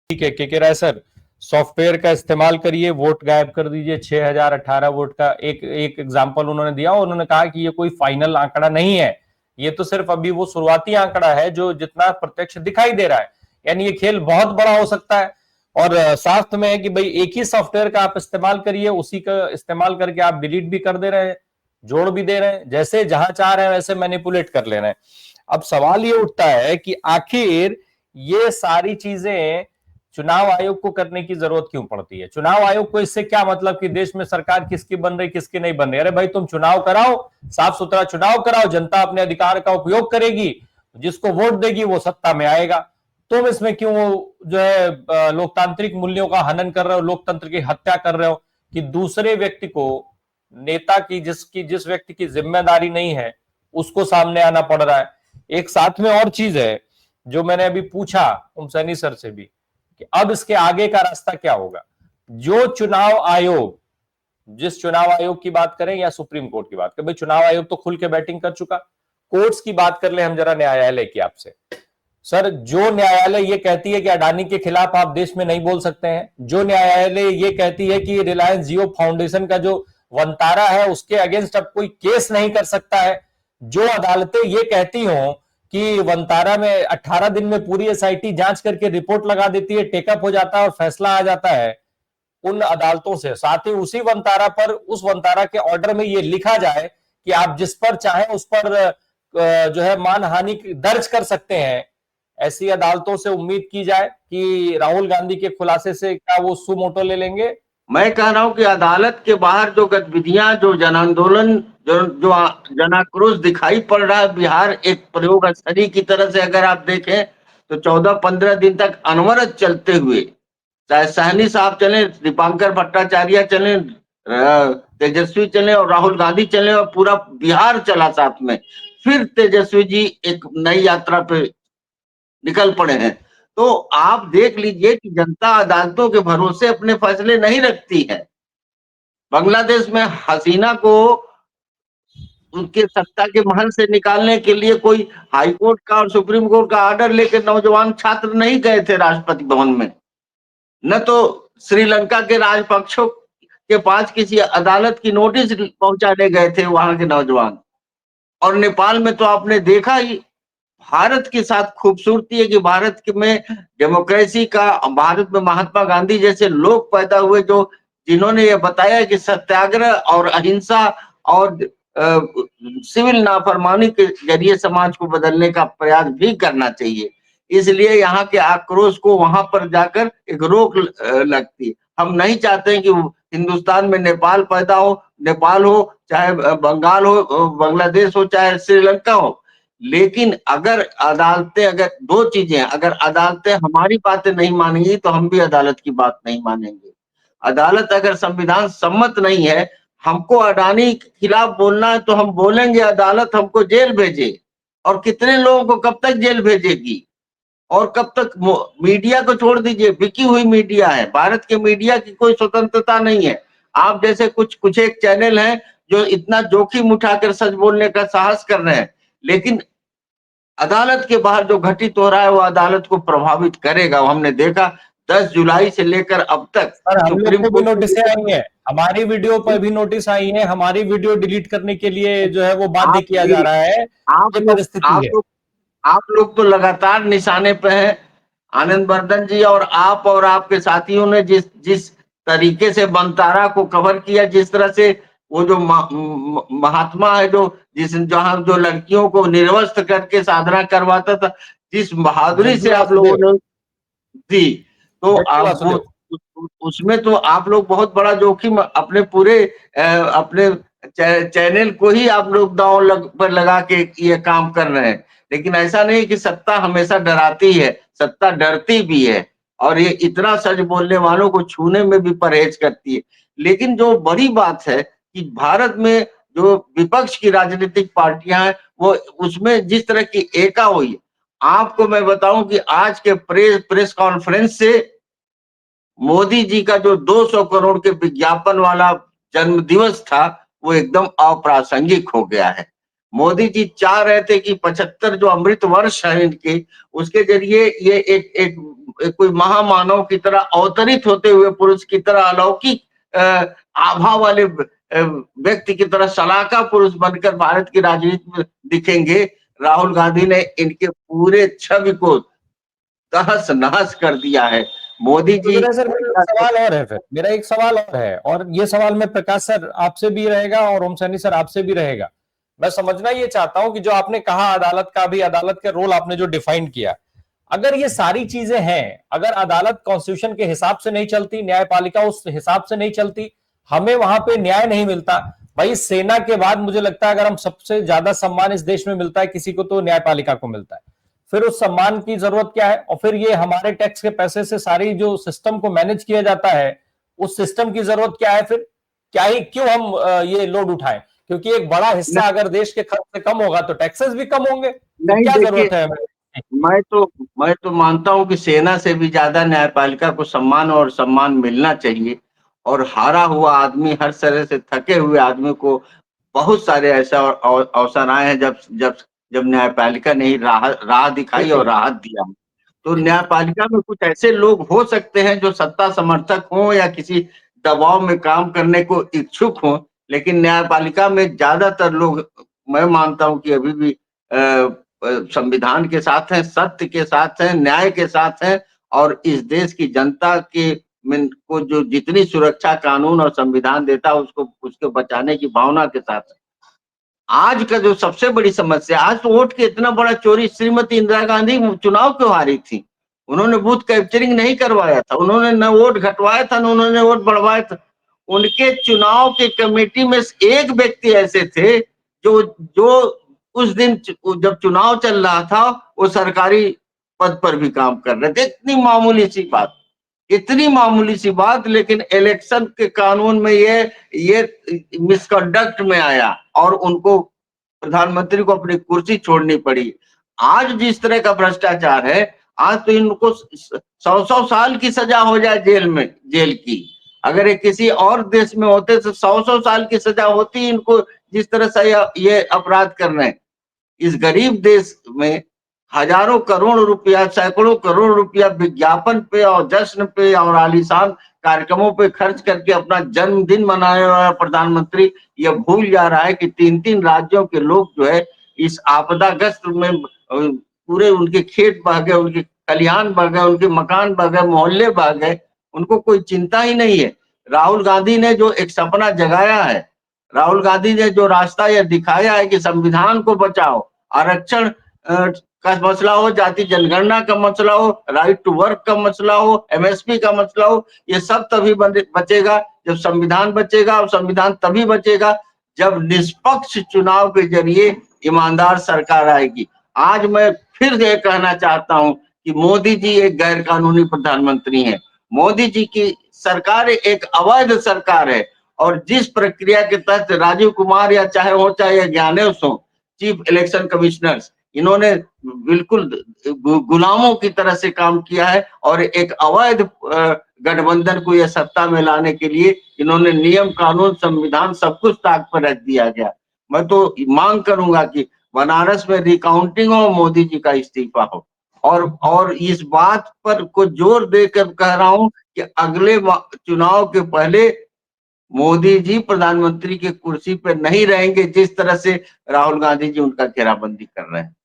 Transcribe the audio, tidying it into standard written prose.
ठीक है के राय सर, सॉफ्टवेयर का इस्तेमाल करिए, वोट गायब कर दीजिए। 6018 वोट का एक एक एग्जांपल उन्होंने दिया। उन्होंने कहा कि ये कोई फाइनल आंकड़ा नहीं है, ये तो सिर्फ अभी वो शुरुआती आंकड़ा है जो जितना प्रत्यक्ष दिखाई दे रहा है। यानी ये खेल बहुत बड़ा हो सकता है। और शास्त्र में है कि भाई एक ही सॉफ्टवेयर का आप इस्तेमाल करिए, उसी का इस्तेमाल करके आप डिलीट भी कर दे रहे हैं, जोड़ भी दे रहे हैं, जैसे जहां चाह रहे हैं वैसे मैनिपुलेट कर ले रहे हैं। अब सवाल ये उठता है कि आखिर ये सारी चीजें चुनाव आयोग को करने की जरूरत क्यों पड़ती है? चुनाव आयोग को इससे क्या मतलब कि देश में सरकार किसकी बन रही किसकी नहीं बन रही? अरे भाई तुम चुनाव कराओ, साफ सुथरा चुनाव कराओ, जनता अपने अधिकार का उपयोग करेगी, जिसको वोट देगी वो सत्ता में आएगा। तुम इसमें क्यों जो है लोकतांत्रिक मूल्यों का हनन कर रहे हो, लोकतंत्र की हत्या कर रहे हो कि दूसरे व्यक्ति को, नेता की जिस व्यक्ति की जिम्मेदारी नहीं है उसको सामने आना पड़ रहा है। एक साथ में और चीज है जो मैंने अभी पूछा उम सैनी सर से भी कि अब इसके आगे का रास्ता क्या होगा। जो चुनाव आयोग, जिस चुनाव आयोग की बात करें या सुप्रीम कोर्ट की बात करें, भाई चुनाव आयोग तो खुल के बैटिंग कर चुका। कोर्ट्स की बात कर ले हम जरा न्यायालय की आपसे। सर जो न्यायालय ये कहती है कि अडानी के खिलाफ आप देश में नहीं बोल सकते हैं, जो न्यायालय ये कहती है कि रिलायंस जियो फाउंडेशन का जो वंतारा है उसके अगेंस्ट अब कोई केस नहीं कर सकता है, जो अदालतें ये कहती हो कि वंतारा में 18 दिन में पूरी एसआईटी जांच करके रिपोर्ट लगा देती है, टेकअप हो जाता है और फैसला आ जाता है, उन अदालतों से साथ ही उसी वंतारा पर, उस वंतारा के ऑर्डर में ये लिखा जाए कि आप जिस पर चाहें उस पर जो है मानहानि दर्ज कर सकते हैं, ऐसी अदालतों से उम्मीद की जाए कि राहुल गांधी के खुलासे से क्या वो सुमोटो ले लेंगे? मैं कह रहा हूं कि अदालत के बाहर जो गतिविधियां, जो जन आंदोलन, जो जनाक्रोश दिखाई पड़ रहा है, बिहार एक प्रयोग स्थली की तरह से अगर आप देखें तो 14-15 दिन तक अनवरत चलते हुए, चाहे सहनी साहब चले, दीपांकर भट्टाचार्य चले, तेजस्वी चले और राहुल गांधी चले और पूरा बिहार चला साथ में, फिर तेजस्वी जी एक नई यात्रा पे निकल पड़े हैं। तो आप देख लीजिए कि जनता अदालतों के भरोसे अपने फैसले नहीं रखती है। बांग्लादेश में हसीना को उनके सत्ता के महल से निकालने के लिए कोई हाई कोर्ट का और सुप्रीम कोर्ट का ऑर्डर लेकर नौजवान छात्र नहीं गए थे राष्ट्रपति भवन में, न तो श्रीलंका के राजपक्षों के पास किसी अदालत की नोटिस पहुंचाने गए थे वहां के नौजवान। और नेपाल में तो आपने देखा ही, भारत के साथ खूबसूरती है कि भारत में डेमोक्रेसी का, भारत में महात्मा गांधी जैसे लोग पैदा हुए जो जिन्होंने ये बताया कि सत्याग्रह और अहिंसा और सिविल नाफरमानी के जरिए समाज को बदलने का प्रयास भी करना चाहिए। इसलिए यहाँ के आक्रोश को वहां पर जाकर एक रोक लगती है। हम नहीं चाहते हैं कि हिंदुस्तान में नेपाल पैदा हो, नेपाल हो चाहे बंगाल हो, बांग्लादेश हो चाहे श्रीलंका हो, लेकिन अगर अदालतें, अगर दो चीजें, अगर अदालतें हमारी बातें नहीं मानेंगी तो हम भी अदालत की बात नहीं मानेंगे। अदालत अगर संविधान सम्मत नहीं है, हमको अडानी के खिलाफ बोलना है तो हम बोलेंगे, अदालत हमको जेल भेजे। और कितने लोगों को कब तक जेल भेजेगी? और कब तक? मीडिया को छोड़ दीजिए, बिकी हुई मीडिया है, भारत के मीडिया की कोई स्वतंत्रता नहीं है। आप जैसे कुछ एक चैनल हैं जो इतना जोखिम उठाकर सच बोलने का साहस कर रहे हैं, लेकिन अदालत के बाहर जो घटित हो रहा है वो अदालत को प्रभावित करेगा। हमने देखा 10 जुलाई से लेकर अब तक सर हम लोग सुप्रीम को भी कोर्ट नोटिस आई है, हमारी वीडियो पर भी नोटिस आई है, हमारी वीडियो डिलीट करने के लिए जो है वो बाध्य किया जा रहा है। आप ये लोग परिस्थिति है। आप लोग तो लगातार निशाने पे हैं। आनंद वर्धन जी और आपके साथियों ने जिस जिस तरीके से बंतारा को कवर किया, जिस तरह से वो जो महात्मा है जो जहां जो लड़कियों को निर्वस्त्र करके साधना करवाता था, जिस बहादुरी से आप लोगों ने दी, तो आप वो उसमें तो आप लोग बहुत बड़ा जोखिम अपने पूरे अपने चैनल को ही आप लोग दांव पर लगा के ये काम कर रहे हैं। लेकिन ऐसा नहीं कि सत्ता हमेशा डराती है, सत्ता डरती भी है और ये इतना सच बोलने वालों को छूने में भी परहेज करती है। लेकिन जो बड़ी बात है कि भारत में जो विपक्ष की राजनीतिक पार्टियां हैं, वो उसमें जिस तरह की एका हुई, आपको मैं बताऊं कि आज के प्रेस कॉन्फ्रेंस से मोदी जी का जो 200 करोड़ के विज्ञापन वाला जन्म दिवस था वो एकदम अप्रासंगिक हो गया है। मोदी जी चाह रहे थे कि 75 जो अमृत वर्ष है इनके, उसके जरिए ये एक कोई महामानव की तरह अवतरित होते हुए पुरुष की तरह अलौकिक आभा वाले व्यक्ति की तरह सलाहकार पुरुष बनकर भारत की राजनीति में दिखेंगे। राहुल गांधी ने इनके पूरे छवि को तहस नहस कर दिया है। मोदी तो जी सर मेरा एक सवाल और है, फिर मेरा एक सवाल और है, और ये सवाल में प्रकाश सर आपसे भी रहेगा और ओम सैनी सर आपसे भी रहेगा। मैं समझना ये चाहता हूं कि जो आपने कहा अदालत का भी, अदालत के रोल आपने जो डिफाइन किया, अगर ये सारी चीजें हैं, अगर अदालत कॉन्स्टिट्यूशन के हिसाब से नहीं चलती, न्यायपालिका उस हिसाब से नहीं चलती, हमें वहां पे न्याय नहीं मिलता। भाई सेना के बाद मुझे लगता है अगर हम सबसे ज्यादा सम्मान इस देश में मिलता है किसी को तो न्यायपालिका को मिलता है। फिर उस सम्मान की जरूरत क्या है, और फिर ये हमारे टैक्स के पैसे से सारी जो सिस्टम को मैनेज किया जाता है उस सिस्टम की जरूरत क्या है, फिर क्या ही क्यों हम ये लोड उठाएं, क्योंकि एक बड़ा हिस्सा अगर देश के खर्च से कम होगा तो टैक्सेस भी कम होंगे, तो नहीं क्या देखिए, जरूरत है हमें। मैं तो मानता हूं कि सेना से भी ज्यादा न्यायपालिका को सम्मान मिलना चाहिए। और हारा हुआ आदमी, हर तरह से थके हुए आदमी को बहुत सारे ऐसे अवसर आए हैं जब जब जब न्यायपालिका ने ही राह दिखाई और राहत दिया। तो न्यायपालिका में कुछ ऐसे लोग हो सकते हैं जो सत्ता समर्थक हों या किसी दबाव में काम करने को इच्छुक हों, लेकिन न्यायपालिका में ज्यादातर लोग, मैं मानता हूं कि अभी भी संविधान के साथ हैं, सत्य के साथ हैं, न्याय के साथ हैं, और इस देश की जनता के को जो जितनी सुरक्षा कानून और संविधान देता है उसको उसके बचाने की भावना के साथ है। आज का जो सबसे बड़ी समस्या, आज तो वोट के इतना बड़ा चोरी, श्रीमती इंदिरा गांधी चुनाव क्यों हारी थी? उन्होंने बूथ कैप्चरिंग नहीं करवाया था, उन्होंने न वोट घटवाया था, न उन्होंने वोट बढ़वाया था। उनके चुनाव के कमेटी में एक व्यक्ति ऐसे थे जो जो उस दिन जब चुनाव चल रहा था वो सरकारी पद पर भी काम कर रहे थे। इतनी मामूली सी बात, इतनी मामूली सी बात, लेकिन इलेक्शन के कानून में ये मिसकंडक्ट में आया और उनको, प्रधानमंत्री को अपनी कुर्सी छोड़नी पड़ी। आज जिस तरह का भ्रष्टाचार है, आज तो इनको 100-100 साल की सजा हो जाए जेल की। अगर ये किसी और देश में होते तो 100-100 साल की सजा होती इनको, जिस तरह से ये अपराध कर रहे हैं। इस गरीब देश में हजारों करोड़ रुपया, सैकड़ों करोड़ रुपया विज्ञापन पे और जश्न पे और आलीशान कार्यक्रमों पे खर्च करके अपना जन्मदिन मनाने वाला प्रधानमंत्री यह भूल जा रहा है कि 3-3 राज्यों के लोग जो है इस आपदाग्रस्त में पूरे उनके खेत बह गए, उनके खलिहान बह गए, उनके मकान बह गए, मोहल्ले बह गए, उनको कोई चिंता ही नहीं है। राहुल गांधी ने जो एक सपना जगाया है, राहुल गांधी ने जो रास्ता यह दिखाया है कि संविधान को बचाओ, आरक्षण का मसला हो, जाति जनगणना का मसला हो, राइट टू वर्क का मसला हो, एमएसपी का मसला हो, ये सब तभी बचेगा जब संविधान बचेगा। और संविधान तभी बचेगा जब निष्पक्ष चुनाव के जरिए ईमानदार सरकार आएगी। आज मैं फिर ये कहना चाहता हूं कि मोदी जी एक गैर कानूनी प्रधानमंत्री हैं। मोदी जी की सरकार एक अवैध सरकार है, और जिस प्रक्रिया के तहत राजीव कुमार या चाहे ज्ञानेश हो, चीफ इलेक्शन कमिश्नर्स, इन्होंने बिल्कुल गुलामों की तरह से काम किया है, और एक अवैध गठबंधन को यह सत्ता में लाने के लिए इन्होंने नियम कानून संविधान सब कुछ ताक पर रख दिया गया। मैं तो मांग करूंगा कि बनारस में रिकाउंटिंग हो, मोदी जी का इस्तीफा हो। और इस बात पर को जोर देकर कह रहा हूं कि अगले चुनाव के पहले मोदी जी प्रधानमंत्री की कुर्सी पर नहीं रहेंगे, जिस तरह से राहुल गांधी जी उनका घेराबंदी कर रहे हैं।